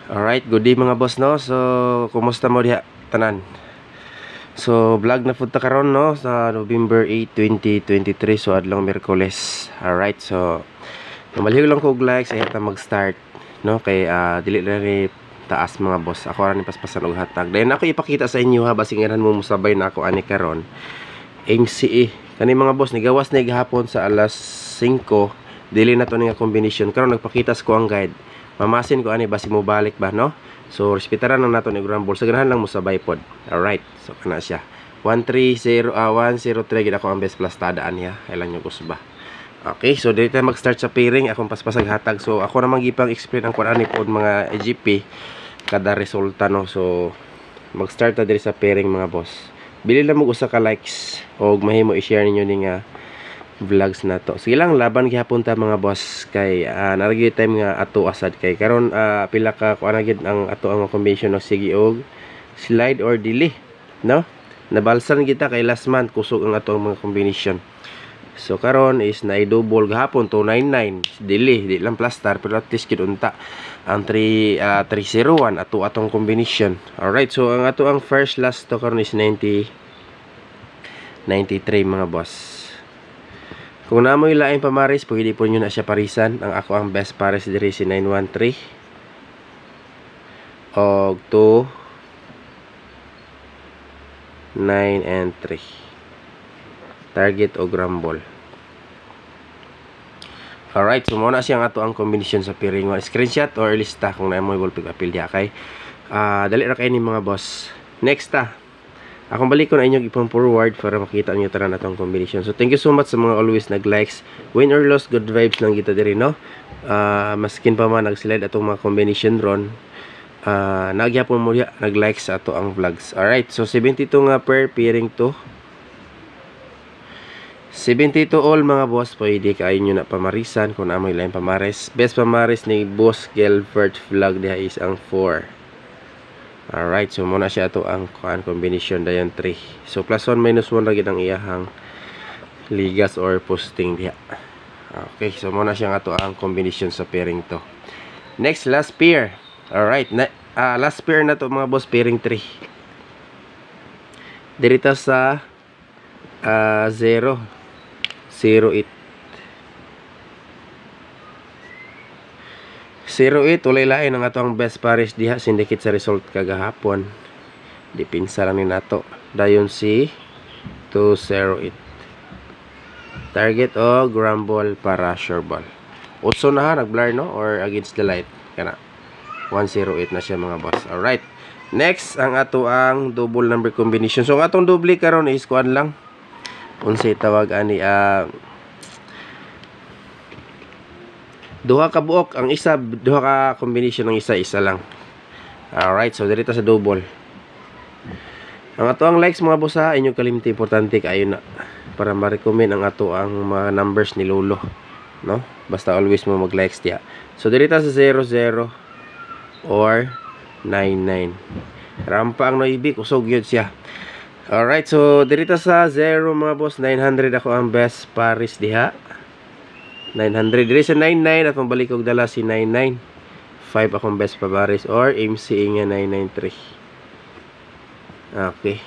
Alright, good day mga boss no. So, kumusta mo diha tanan? So, vlog na punta karon no sa November 8, 2023, so adlong Miyerkules. Alright, so malihog lang ko og like sa ita mag-start no kay dili na ni taas mga boss. Ako ra ni paspasan og hatag. Then ako ipakita sa inyo ha basing iran mo musabay na ako ani karon. MCE kani mga boss ni gawas na gihapon sa alas 5. Dili na to nga combination karon nagpakita ko ang guide. Mamasin ko ani basi mo balik ba no. So respetaran lang nato ni Grambol sa ganahan lang mo sa bipod. Alright, so kana siya 130 103 gid ako ang best plus tadaan niya. Ilan yung kusba. Okay, so dito tayo mag-start sa pairing akong paspasag hatag. So ako namang gipang explain ang kuan ani pod mga EGP kada resulta no. So mag-start ta diri sa pairing mga boss. Bili lang mo usa ka likes og mahimo i-share ninyo ning vlogs na to. Sige lang laban gihapon ta mga boss kay naragi time nga ato asad kay karon pila ka kuan gid ang ato ang combination ng sige og slide or dili no. Nabalsan kita kay last month kusog ang ato mga combination. So karon is na i-double gahapon 299 di lang plastar pero at least gid unta ang 301 atong combination. Alright, so ang ato ang first last to karon is 93 mga boss. Kung namoy laing pamaris, pwede po nyo na siya parisan. Ang ako ang best pares diri si 913 og 2 9 and 3 target o grumble. Alright, so muna siyang ato ang combination sa pairing. Screenshot or lista kung namoy ball pick appeal diya kay dali ra kay ni mga boss. Next akong balik ko na inyong ipang forward para makita niyo tanan atong combination. So thank you so much sa mga always nag-likes. Win or loss, good vibes lang kita diri no. Maskin pa man nag-slide atong mga combination ron. Nagyapon mo diha nag-like sa ato ang vlogs. Alright, so 72 nga per pairing to. 72 all mga boss, pwede kayo nyo na pamarisan kung amoy lang pamares. Best pamares ni Boss Gelbert vlog diha is ang 4. Alright, so muna siya ito ang combination dayon 3. So plus 1 minus 1 lagi ang iyahang ligas or posting diha. Okay, so muna siya nga ito ang combination sa pairing to. Next, last pair. Alright, last pair na to mga boss, pairing 3. Dirita sa 0 08 08 ulay lain ang atong best pares diha sindikit sa result kagahapon. Dipinsa lang ni nato. Dayon si 208. Target o grumble para sure ball. Utso na ha nag-blur no or against the light kana. 108 na siya mga boss. Alright. Next ang ato ang double number combination. So ang atong double karon is kuan lang. Unsay tawag ani duha ka buok ang isa, duha ka combination ng isa lang. Alright, so dito sa double. Ang ato ang likes mga boss ha, inyong kalimti importante kayo na para ma-recommend ang ato ang mga numbers ni Lolo, no? Basta always mo mag-likes diya. So dito sa 00 or 99. Rampa ang noibig, usog yun siya. Alright, so dito sa 0 mga boss, 900 ako ang best pares diha. 900 diri sa 99 at balik og dala si 99. 5 akong best pabaris or MCE nga 993. Okay.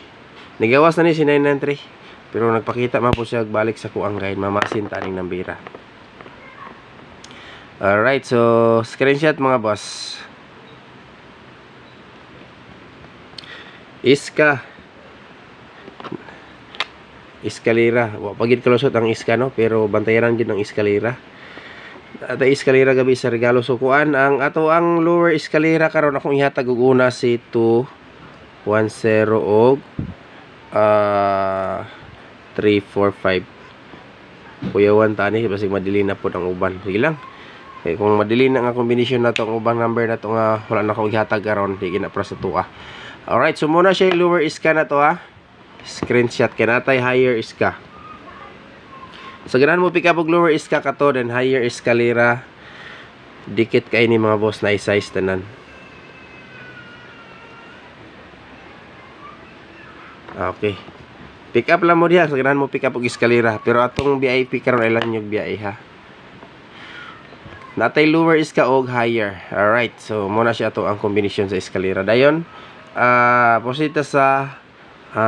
Nigawas na ni si 993 pero nagpakita man po siya balik sa kuang guide mamasin taning nambira. Alright, so screenshot mga boss. Eskalera. Wa pagid kalusot ang iska no, pero bantayan gid ang eskalera. Ata eskalera gabi sa regalo so kuan ang ato ang lower eskalera karon akong ihatag og una si 210 og 345. Kuyawan tani basig madili na pod ang uban. Sige lang. Kay kung madili na nga combination nato ang ubang number nato nga wala na akong ihatag karon, di gina para sa tuwa. Alright, so muna siya lower iska na to ha. Screenshot kanatay higher iska. So ganahan mo pick up og lower iska kato then higher eskalera dikit kay ni mga boss na i-size tanan. Okay. Pick up lang mo diha, so ganahan mo pick up og eskalera pero atong VIP karon ilan yung biyahe ha. natay lower is ka og higher. Alright, so muna siya to ang kombinasyon sa eskalera dayon. Posita sa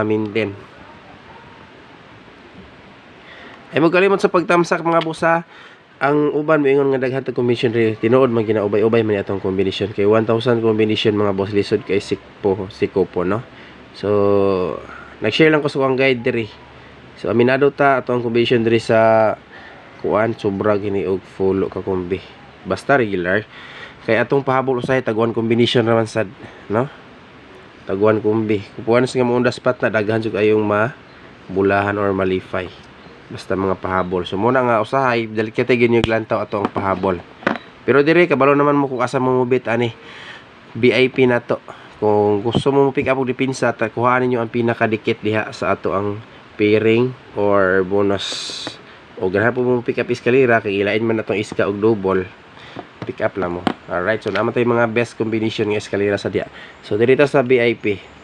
maintain. Ay mo kalimot sa pagtamsak mga busa. Ang uban moingon nga daghan ta kombinasyon ri tinuod man ginaubay-ubay man atong kombinasyon kay 1000 kombinasyon mga boss lisod kay sikopo no. So nag-share lang ko sa akong guide diri. So aminado ta atong kombinasyon diri sa kuan sobra gini og full ka kombi. Basta regular kay atong pahabol usahay taguan kombinasyon naman sad no. Taguan kombi. Kupuan nga mo spot na daghan jud ayong bulahan or malify. Basta mga pahabol. So muna nga usahay delikate gyud yung lantaw ato ang pahabol. Pero dire kabalo naman mo kung asa mo mobit ani VIP na to. Kung gusto mo pick up og dipinsa kuhanin niyo ang pinakadikit diha sa ato ang pairing or bonus. O ganahan po mo pick up eskalera kay ilain man natong iska og double. Pick up lang mo. Alright, so naman tayo mga best combination ng eskalera sa diha. So dito sa VIP.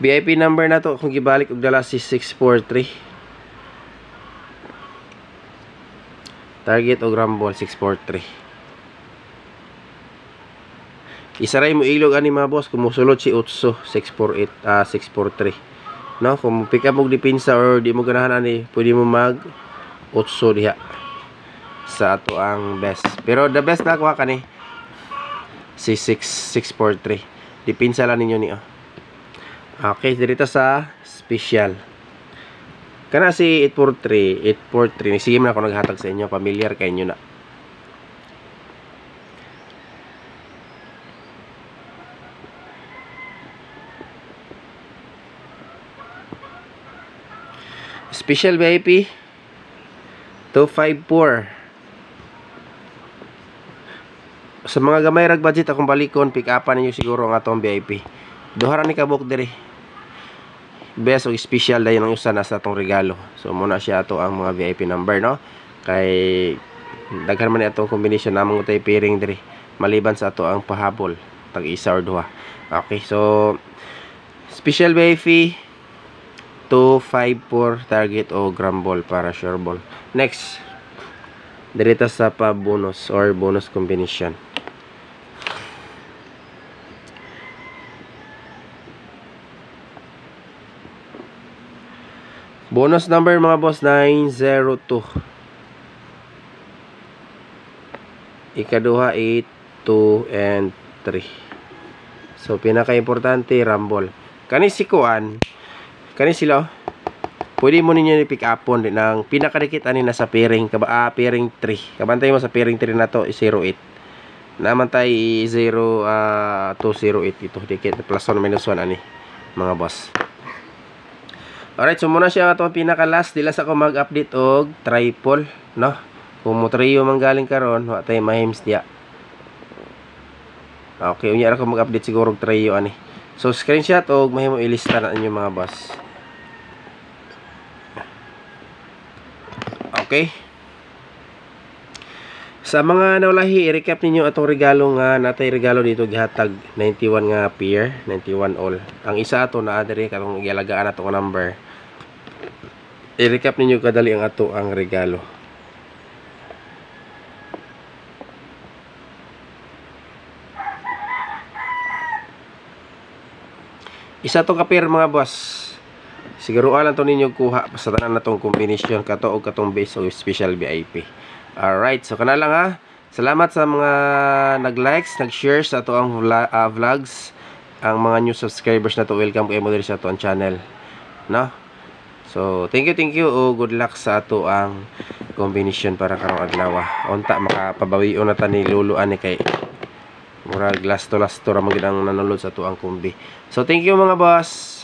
VIP number na to kung gibalik og dala si 643. Target og rumble 643. Isaray mo ilog ani mga boss kung musulod si Utso 643. No, kung pick up og dipinsa or di mo ganahan ani, pwede mo mag Utso diha sa ato ang best. Pero the best na kuha kani si 643. Dipinsa lang ninyo ni Okay, dito sa special. Kana si 843 sige man ako naghatag sa inyo, familiar kay inyo na. Special VIP 254. Sa mga gamay rag budget akong balikon, pick upan ninyo siguro ang atong VIP. Duha ra ni kabuk diri. Best o special dayon ang usa na sa atong regalo. So muna siya ato ang mga VIP number no. Kay daghan man atong combination namang utay pairing diri. Maliban sa ato ang pahabol tag isa or duha. Okay, so special VIP 254 target o grumble para sure ball. Next. Direta sa pa bonus or bonus combination. Bonus number mga boss 902. Ikaduha 8, 2 and 3. So pinaka-importante rumble. Kani si kuan. Kani sila. Pwede mo ninyo i-pick upon din ng pinakadikit ani na sa pairing pairing 3. Kabantay mo sa pairing 3 na to 08. Naman tay 208 ito dikit plus 1 minus 1 ani mga boss. Alright, so muna siya atong pinaka last dila sa ko mag-update og triple, no? Kung mo trio man galing karon, wa tay mahims diya. Okay, unya ra ko mag-update siguro og trio ani. So screenshot og mahimo ilista na inyo mga boss. Okay. Sa mga nawalahi, i-recap ninyo atong regalo nga natay regalo dito gihatag 91 nga pair, 91 all. Ang isa ato naa diri katong gialagaan ato nga number. I-recap ninyo kadali ang ato ang regalo. Isa to ka pair mga boss. Siguro alam to ninyo kuha sa tanan natong combination kato og katong base o special VIP. Alright, so kana lang ha. Salamat sa mga nag-likes, nag-share sa ato ang vlogs. Ang mga new subscribers na to, welcome kayo mo diri sa ato ang channel. No? So, thank you o good luck sa ato ang combination para karong adlaw. Unta makapabawion na ta ni Lolo ani kay murag last to ra magid ang nanulod sa ato ang kombi. So, thank you mga boss.